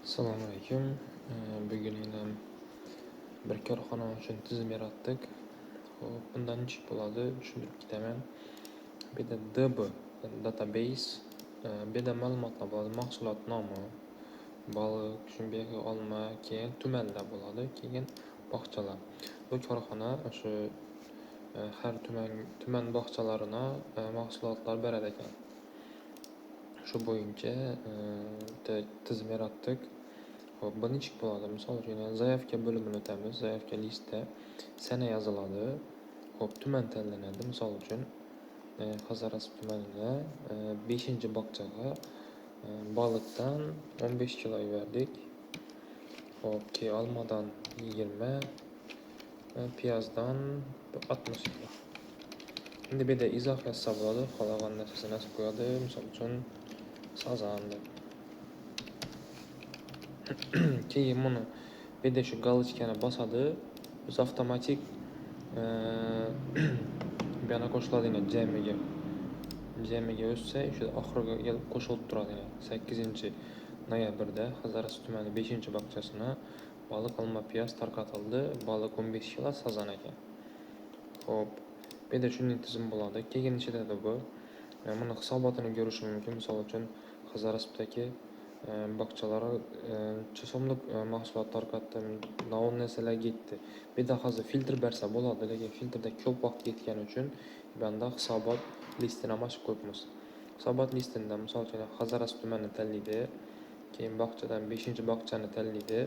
Assalomu alaykum. Bugun yana bir korxona uchun tizim yaratdik. Xo'p, bundan nechik bo'ladi tushuntirib ketaman. Bu yerda DB database, bu yerda ma'lumotlar bo'ladi, mahsulot nomi, baliq, shuningdek olma, keyin tumanlar bo'ladi, keyin bog'chalar. Bu korxona o'sha har tuman bog'chalarini mahsulotlar berar ekan. Shu bo'yicha tizim yaratdik. Xo'p, bu nechik bo'ladi? Misol uchun zaявка bo'limini o'tamiz. Zaявка listda sana yoziladi. Xo'p, tuman tanlanadi. Misol uchun Hazorasp tumanida 5-bog'chaga baliqdan 15 kilo yubordik. Xo'p, keyin olmadan 20, piyozdan 60 kilo. Endi bu yerda izoh yozsa bo'ladi, xohlagan narsasini yozib qo'yadi. Misol uchun sazan deb. Keyin buni bu yerda shu galochkani bosadi, biz avtomatik bu yana qo'shiladigan jamiga o'tsa, o'sha oxiriga kelib qo'shilib turadi. 8-noyabrda Hazorasp tumani 5-bog'chasini baliq, olma, piyoz tarqatildi. Baliq 15 kilo, sazan ekan. Xo'p, bu yerda shunday tizim bo'ladi. Keyin ichida bu buni hisobotini ko'rish mumkin. Misol uchun Hazoraspdagi bog'chalar so'mlik mahsulot tarqatdim, navon narsalar ketdi. Bu yerda hozir filtr bersa bo'ladi, lekin filtrda ko'p vaqt ketgani uchun bunda hisobot listini ochib qo'yibmiz. Hisobot listida misol uchun Hazorasp tumanini tanlaydi, keyin bog'chadan 5-bog'chani tanlaydi.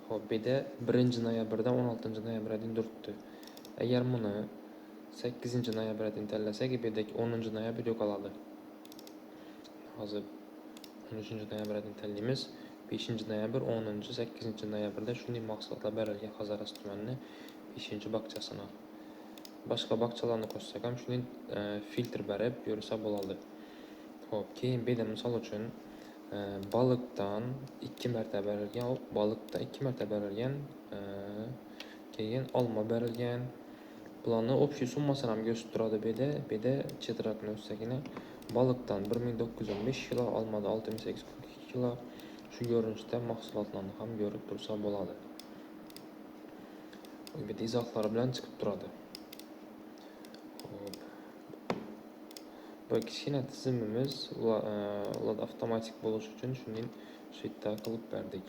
Xo'p, bu yerda 1-noyabrdan 16-noyabrga turibdi. Agar buni 8-noyabrdan tanlasak, bu yerdagi 10-noyabr yo'qoladi. Hozir 13-noyabrdan tanlaymiz. 5-noyabr, 10, 8-noyabrda shunday mahsulotlar berilgan Hazorasp tumanining 5-bog'chasini. Boshqa bog'chalarni qo'shsak ham shunday filtr berib ko'rsa bo'ladi. Xo'p, keyin bu yerda misol uchun baliqdan 2 marta berilgan, baliqdan 2 marta berilgan, keyin olma berilgan. Bularni общий summasini ham ko'rsatib turadi bu yerda. Bu yerda chetroqni o'tsagina baliqdan 1915 kilo, olmadan 6842 kilo. Shu ko'rinishda mahsulotlarni ham ko'rib tursa bo'ladi. Bu yerda izohlari bilan chiqib turadi. Xo'p. Bu kichkina tizimimiz ular avtomatik bo'lish uchun shunday shu yerda qilib berdik.